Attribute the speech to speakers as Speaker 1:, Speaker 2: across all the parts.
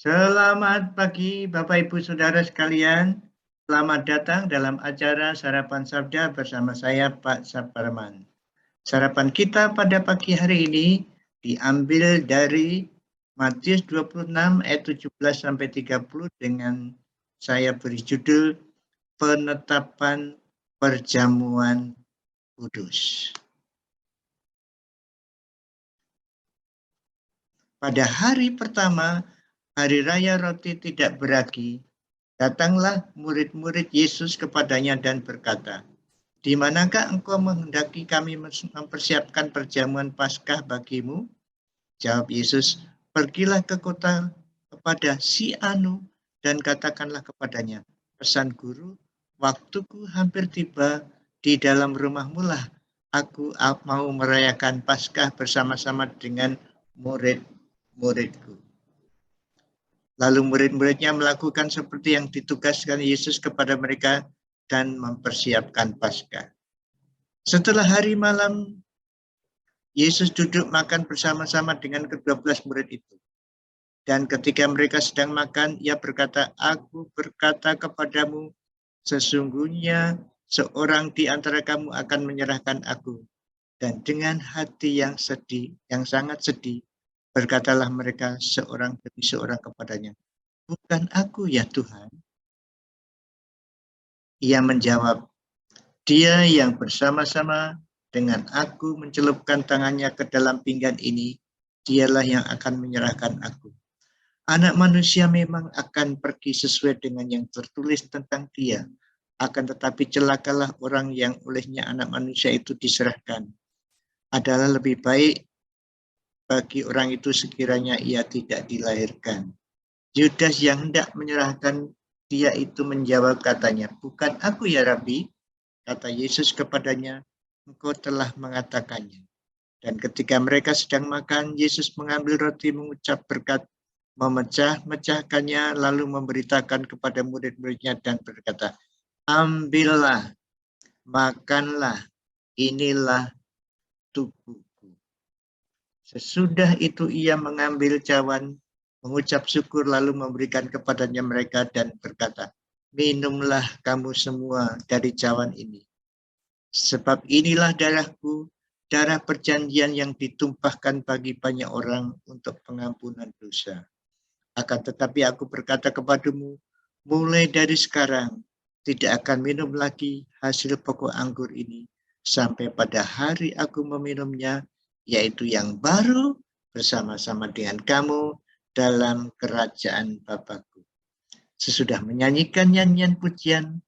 Speaker 1: Selamat pagi Bapak Ibu Saudara sekalian. Selamat datang dalam acara Sarapan Sabda bersama saya Pak Saparman. Sarapan kita pada pagi hari ini diambil dari Matius 26 ayat 17 sampai 30 dengan saya beri judul Penetapan Perjamuan Kudus. Pada hari pertama Hari Raya Roti Tidak Beragi, datanglah murid-murid Yesus kepadanya dan berkata, "Di manakah engkau menghendaki kami mempersiapkan perjamuan Paskah bagimu?" Jawab Yesus, "Pergilah ke kota kepada si Anu dan katakanlah kepadanya, pesan guru, waktuku hampir tiba, di dalam rumahmu lah aku mau merayakan Paskah bersama-sama dengan murid-muridku." Lalu murid-muridnya melakukan seperti yang ditugaskan Yesus kepada mereka dan mempersiapkan Paskah. Setelah hari malam, Yesus duduk makan bersama-sama dengan ke-12 murid itu. Dan ketika mereka sedang makan, ia berkata, "Aku berkata kepadamu, sesungguhnya seorang di antara kamu akan menyerahkan aku." Dan dengan hati yang sedih, yang sangat sedih, berkatalah mereka seorang demi seorang kepadanya, "Bukan aku ya Tuhan?" Ia menjawab, "Dia yang bersama-sama dengan aku mencelupkan tangannya ke dalam pinggan ini, dialah yang akan menyerahkan aku. Anak manusia memang akan pergi sesuai dengan yang tertulis tentang dia. Akan tetapi celakalah orang yang olehnya anak manusia itu diserahkan. Adalah lebih baik bagi orang itu sekiranya ia tidak dilahirkan." Yudas yang hendak menyerahkan dia itu menjawab katanya, "Bukan aku ya Rabbi." Kata Yesus kepadanya, "Engkau telah mengatakannya." Dan ketika mereka sedang makan, Yesus mengambil roti, mengucap berkat, memecah-mecahkannya, lalu memberitakan kepada murid-muridnya dan berkata, "Ambillah, makanlah, inilah tubuhku." Sesudah itu ia mengambil cawan, mengucap syukur, lalu memberikan kepadanya mereka dan berkata, "Minumlah kamu semua dari cawan ini. Sebab inilah darahku, darah perjanjian yang ditumpahkan bagi banyak orang untuk pengampunan dosa. Akan tetapi aku berkata kepadamu, mulai dari sekarang tidak akan minum lagi hasil pokok anggur ini sampai pada hari aku meminumnya, yaitu yang baru bersama-sama dengan kamu dalam kerajaan Bapakku." Sesudah menyanyikan nyanyian pujian,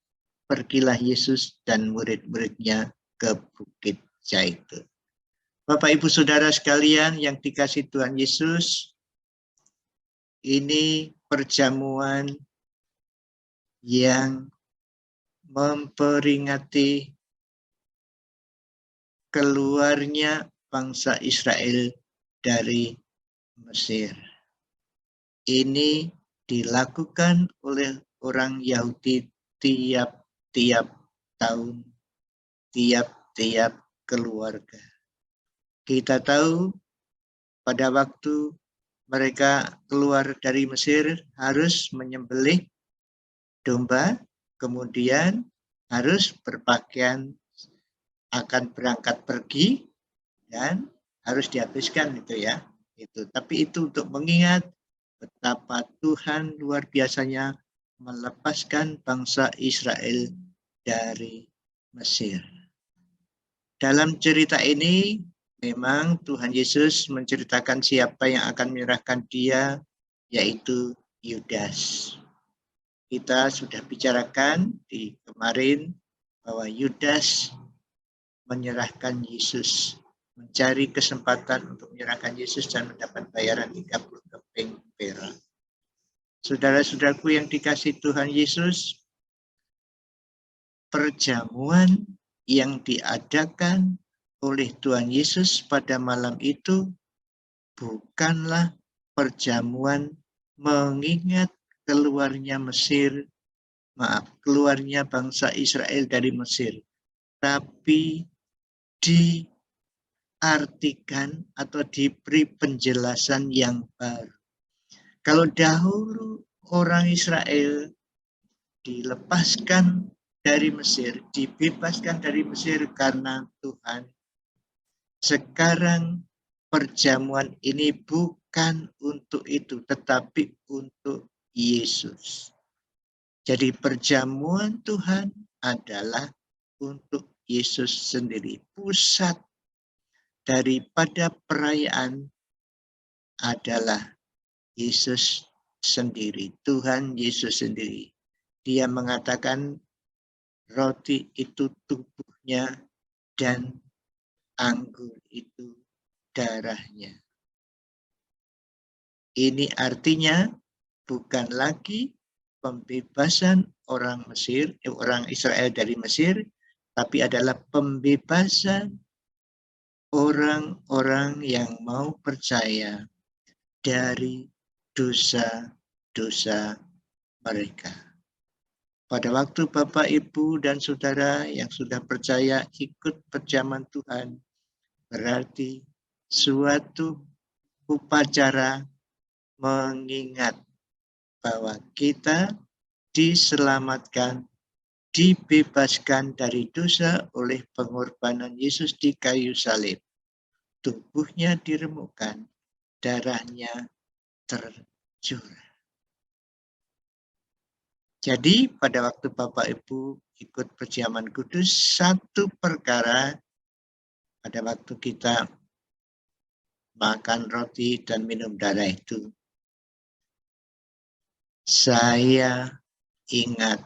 Speaker 1: pergilah Yesus dan murid-muridnya ke Bukit Zaitun. Bapak Ibu Saudara sekalian yang dikasihi Tuhan Yesus, ini perjamuan yang memperingati keluarnya bangsa Israel dari Mesir. Ini dilakukan oleh orang Yahudi tiap-tiap tahun, tiap-tiap keluarga. Kita tahu pada waktu mereka keluar dari Mesir harus menyembelih domba, kemudian harus berpakaian, akan berangkat pergi dan harus dihabiskan itu ya. Tapi itu untuk mengingat betapa Tuhan luar biasanya melepaskan bangsa Israel dari Mesir. Dalam cerita ini memang Tuhan Yesus menceritakan siapa yang akan menyerahkan dia, yaitu Yudas. Kita sudah bicarakan di kemarin bahwa Yudas menyerahkan Yesus, mencari kesempatan untuk menyerahkan Yesus dan mendapat bayaran 30 keping perak. Saudara-saudaraku yang dikasihi Tuhan Yesus, perjamuan yang diadakan oleh Tuhan Yesus pada malam itu bukanlah perjamuan mengingat keluarnya bangsa Israel dari Mesir, tapi diartikan atau diberi penjelasan yang baru. Kalau dahulu orang Israel dilepaskan dari Mesir, dibebaskan dari Mesir karena Tuhan. Sekarang perjamuan ini bukan untuk itu, tetapi untuk Yesus. Jadi perjamuan Tuhan adalah untuk Yesus sendiri. Pusat daripada perayaan adalah Yesus sendiri, Tuhan Yesus sendiri. Dia mengatakan roti itu tubuhnya dan anggur itu darahnya. Ini artinya bukan lagi pembebasan orang Israel dari Mesir, tapi adalah pembebasan orang-orang yang mau percaya dari dosa-dosa mereka. Pada waktu Bapak, Ibu, dan Saudara yang sudah percaya ikut perjamuan Tuhan, berarti suatu upacara mengingat bahwa kita diselamatkan, dibebaskan dari dosa oleh pengorbanan Yesus di kayu salib. Tubuhnya diremukkan, darahnya tercurah. Jadi pada waktu Bapak Ibu ikut perjamuan kudus, satu perkara pada waktu kita makan roti dan minum darah itu, saya ingat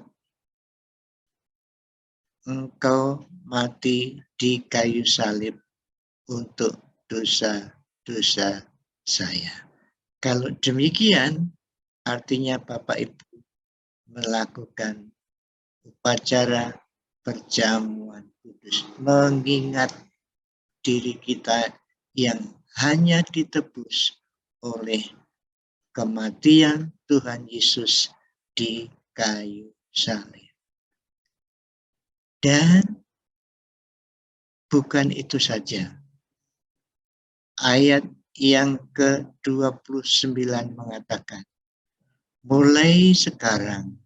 Speaker 1: Engkau mati di kayu salib untuk dosa-dosa saya. Kalau demikian, artinya Bapak Ibu melakukan upacara perjamuan kudus, mengingat diri kita yang hanya ditebus oleh kematian Tuhan Yesus di kayu salib. Dan bukan itu saja. Ayat yang ke-29 mengatakan, mulai sekarang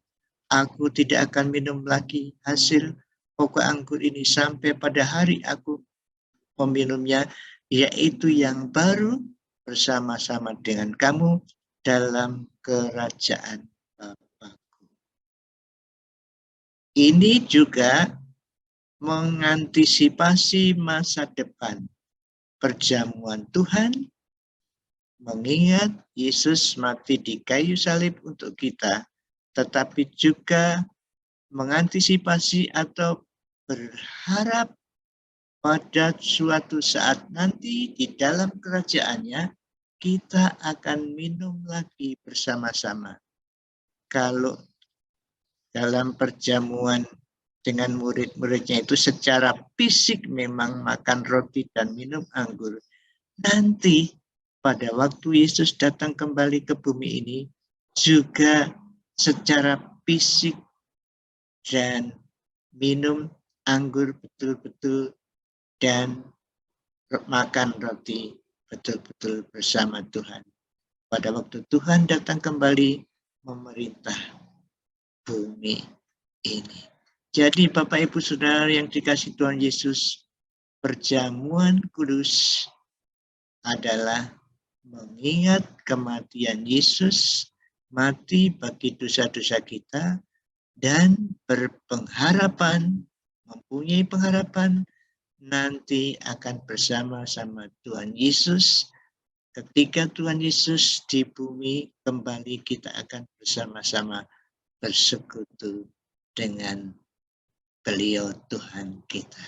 Speaker 1: aku tidak akan minum lagi hasil pokok anggur ini sampai pada hari aku meminumnya, yaitu yang baru bersama-sama dengan kamu dalam kerajaan Bapakku. Ini juga mengantisipasi masa depan perjamuan Tuhan, mengingat Yesus mati di kayu salib untuk kita, tetapi juga mengantisipasi atau berharap pada suatu saat nanti di dalam kerajaannya kita akan minum lagi bersama-sama. Kalau dalam perjamuan dengan murid-muridnya itu secara fisik memang makan roti dan minum anggur. Nanti pada waktu Yesus datang kembali ke bumi ini juga secara fisik dan minum anggur betul-betul dan makan roti betul-betul bersama Tuhan. Pada waktu Tuhan datang kembali memerintah bumi ini. Jadi Bapak Ibu Saudara yang dikasihi Tuhan Yesus, perjamuan kudus adalah mengingat kematian Yesus, mati bagi dosa-dosa kita, dan berpengharapan, mempunyai pengharapan nanti akan bersama-sama Tuhan Yesus. Ketika Tuhan Yesus di bumi kembali, kita akan bersama-sama bersekutu dengan Beliau Tuhan kita.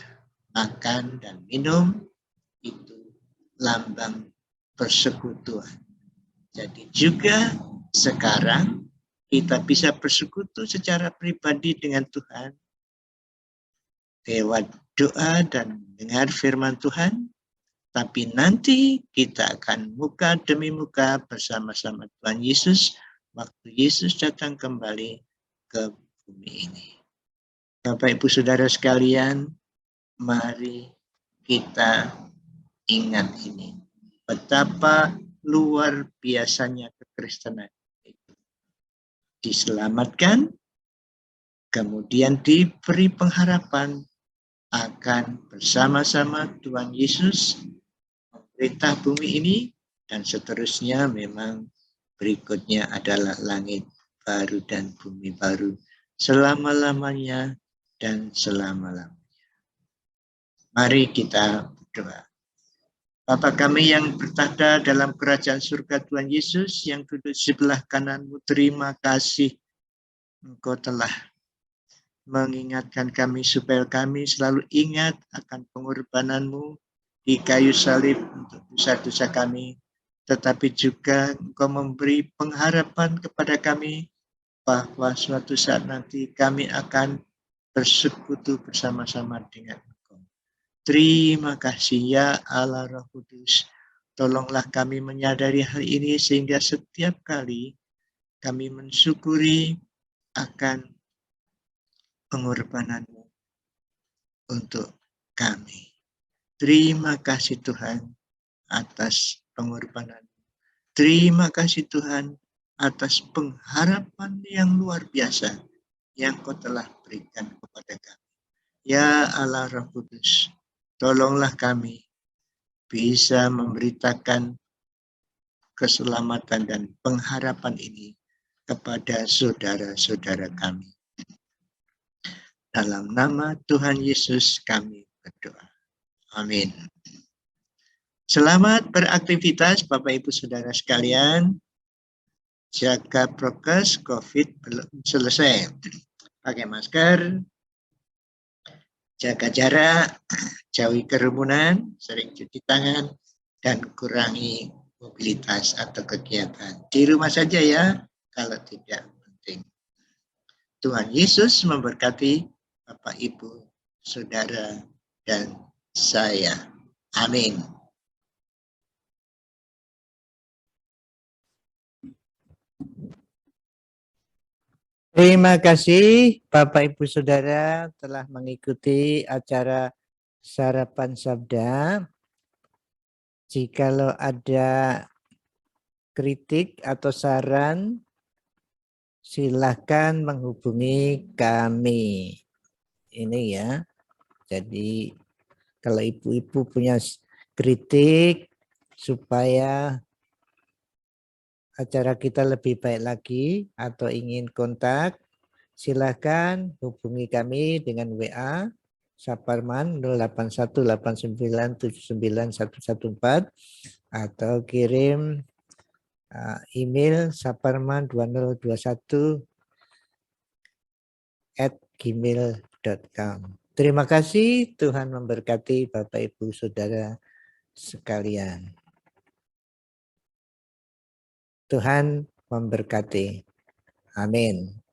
Speaker 1: Makan dan minum itu lambang persekutuan. Jadi juga sekarang kita bisa bersekutu secara pribadi dengan Tuhan lewat doa dan mendengar firman Tuhan. Tapi nanti kita akan muka demi muka bersama-sama Tuhan Yesus waktu Yesus datang kembali ke bumi ini. Bapak Ibu Saudara sekalian, mari kita ingat ini. Betapa luar biasanya kekristenan. diselamatkan, kemudian diberi pengharapan akan bersama-sama Tuhan Yesus memerintah bumi ini, dan seterusnya. Memang berikutnya adalah langit baru dan bumi baru selama-lamanya dan selama-lamanya. Mari kita berdoa. Bapa kami yang bertahta dalam kerajaan surga Tuhan Yesus yang duduk sebelah kananmu, terima kasih Engkau telah mengingatkan kami supaya kami selalu ingat akan pengorbananmu di kayu salib untuk dosa-dosa kami, tetapi juga Engkau memberi pengharapan kepada kami bahwa suatu saat nanti kami akan bersekutu bersama-sama dengan Engkau. Terima kasih ya Allah Roh Kudus. Tolonglah kami menyadari hal ini sehingga setiap kali kami mensyukuri akan pengorbananmu untuk kami. Terima kasih Tuhan atas pengorbanan. Terima kasih Tuhan atas pengharapan yang luar biasa yang Kau telah berikan kepada kami. Ya Allah Roh Kudus, tolonglah kami bisa memberitakan keselamatan dan pengharapan ini kepada saudara-saudara kami. Dalam nama Tuhan Yesus kami berdoa. Amin. Selamat beraktivitas Bapak Ibu Saudara sekalian. Jaga prokes, COVID belum selesai. Pakai masker, jaga jarak, jauhi kerumunan, sering cuci tangan, dan kurangi mobilitas atau kegiatan. Di rumah saja ya, kalau tidak penting. Tuhan Yesus memberkati Bapak, Ibu, Saudara, dan saya. Amin. Terima kasih Bapak Ibu Saudara telah mengikuti acara Sarapan Sabda. Jikalau ada kritik atau saran, silakan menghubungi kami. Ini ya. Jadi kalau ibu-ibu punya kritik supaya acara kita lebih baik lagi atau ingin kontak, silakan hubungi kami dengan WA Saparman 0818979114 atau kirim email saparman2021@gmail.com. Terima kasih, Tuhan memberkati Bapak Ibu Saudara sekalian. Tuhan memberkati. Amin.